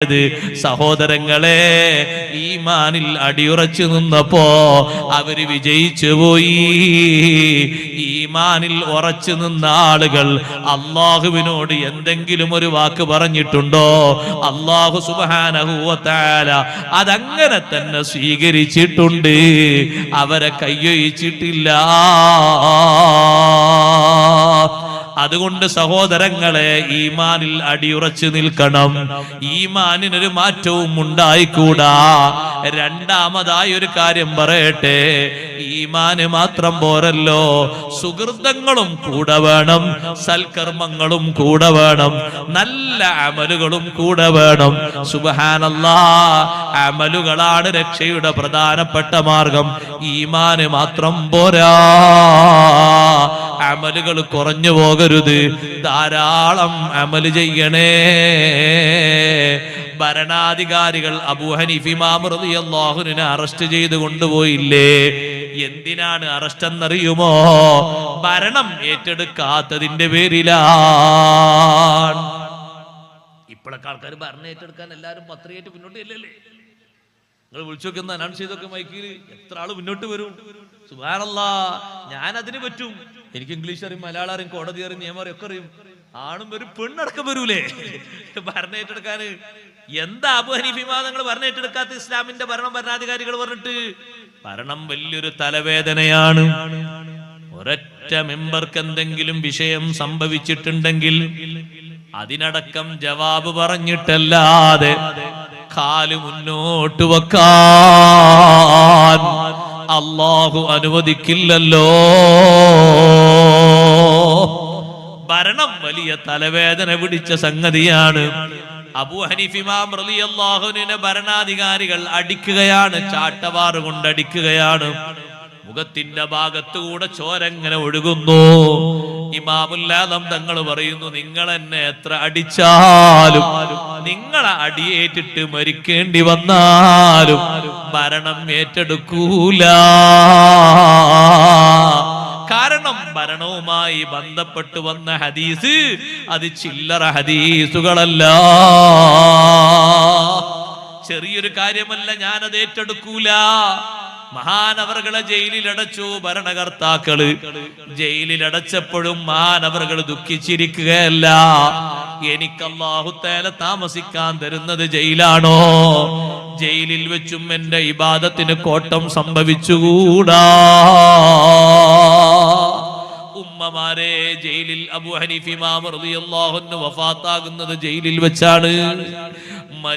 സഹോദരങ്ങളെ, ഈമാനിൽ അടിയുറച്ചു നിന്നപ്പോ അവര് വിജയിച്ചു പോയി. ഈമാനിൽ ഉറച്ചു നിന്ന ആളുകൾ അള്ളാഹുവിനോട് എന്തെങ്കിലും ഒരു വാക്ക് പറഞ്ഞിട്ടുണ്ടോ? അള്ളാഹു സുബ്ഹാനഹു വ തആല അതങ്ങനെ തന്നെ സ്വീകരിച്ചിട്ടുണ്ട്, അവരെ കയ്യൊഴിച്ചിട്ടില്ല. അതുകൊണ്ട് സഹോദരങ്ങളെ, ഈമാനിൽ അടിയുറച്ചു നിൽക്കണം. ഈമാനിനൊരു മാറ്റവും ഉണ്ടായിക്കൂടാ. രണ്ടാമതായി ഒരു കാര്യം പറയട്ടെ, ഈമാന് മാത്രം പോരല്ലോ, സുഹൃതങ്ങളും കൂടെ വേണം, സൽക്കർമ്മങ്ങളും കൂടെ വേണം, നല്ല അമലുകളും കൂടെ വേണം. സുബ്ഹാനല്ലാഹ്, അമലുകളാണ് രക്ഷയുടെ പ്രധാനപ്പെട്ട മാർഗം. ഈമാന് മാത്രം പോരാ, അമലുകൾ കുറഞ്ഞു പോകരുത്, ധാരാളം അമല് ചെയ്യണേ. ഭരണാധികാരികൾ അബൂ ഹനീഫ ഇമാം റളിയല്ലാഹു അൻഹു അറസ്റ്റ് ചെയ്ത് കൊണ്ടുപോയില്ലേ? എന്തിനാണ് അറസ്റ്റ് എന്നറിയുമോ? ഭരണം ഏറ്റെടുക്കാത്തതിന്റെ പേരിലാണ്. ഇപ്പോഴൊക്കെ ആൾക്കാർ ഭരണം ഏറ്റെടുക്കാൻ എല്ലാവരും പത്രികയായിട്ട് മുന്നോട്ട് ഇല്ലല്ലേ? നിങ്ങൾ വിളിച്ചു നോക്കുന്ന അനൗൺസ് ചെയ്തൊക്കെ മൈക്കിൽ എത്ര ആള് മുന്നോട്ട് വരും? സുബ്ഹാനല്ലാഹ്, ഞാൻ അതിന് പറ്റും. എനിക്ക് ഇംഗ്ലീഷ് അറിയും, മലയാളം അറിയും, കോടതി അറിയും, നിയമം അറിയും, ഒക്കെ അറിയും. ആണും വരും, പെണ്ണടക്കം വരൂലേ ഭരണം ഏറ്റെടുക്കാന്? എന്താ അബൂ ഹനീഫ ഇമാം നിങ്ങൾ ഭരണം ഏറ്റെടുക്കാത്ത? ഇസ്ലാമിന്റെ ഭരണാധികാരികൾ പറഞ്ഞിട്ട് ഭരണം വലിയൊരു തലവേദനയാണ്. ഒരൊറ്റ മെമ്പർക്ക് എന്തെങ്കിലും വിഷയം സംഭവിച്ചിട്ടുണ്ടെങ്കിൽ അതിനടക്കം ജവാബ് പറഞ്ഞിട്ടല്ലാതെ കാല് മുന്നോട്ട് വെക്കാൻ അല്ലാഹു അനുവദിക്കില്ലല്ലോ. ഭരണം വലിയ തലവേദന പിടിച്ച സംഗതിയാണ്. അബൂ ഹനീഫ ഇമാം റളിയല്ലാഹു അൻഹുവിനെ ഭരണാധികാരികൾ അടിക്കുകയാണ്, ചാട്ടവാറ് കൊണ്ട് അടിക്കുകയാണ്. മുഖത്തിന്റെ ഭാഗത്തുകൂടെ ചോരങ്ങനെ ഒഴുകുന്നു. ഇമാമുൽ ആദം തങ്ങൾ പറയുന്നു, നിങ്ങൾ എന്നെ എത്ര അടിച്ചാലും, നിങ്ങളെ അടിയേറ്റിട്ട് മരിക്കേണ്ടി വന്നാലും ഭരണം ഏറ്റെടുക്കൂല. കാരണം ഭരണവുമായി ബന്ധപ്പെട്ട് വന്ന ഹദീസ് അത് ചില്ലറ ഹദീസുകളല്ല, ചെറിയൊരു കാര്യമല്ല. ഞാനത് ഏറ്റെടുക്കൂല. മഹാനവറുകളെ ജയിലിലടച്ചു ഭരണകർത്താക്കള്. ജയിലിലടച്ചപ്പോഴും മഹാനവറുകൾ ദുഃഖിച്ചിരിക്കുകയല്ല. എനിക്ക് അല്ലാഹു തആല താമസിക്കാൻ തരുന്നത് ജയിലാണോ? ജയിലിൽ വെച്ചും എന്റെ ഇബാദത്തിന് കോട്ടം സംഭവിച്ചുകൂടാ. ഉമ്മമാരെ, ജയിലിൽ അബൂ ഹനീഫ ഇമാം റളിയല്ലാഹു അൻഹു വഫാത്താകുന്നത് ജയിലിൽ വെച്ചാണ്.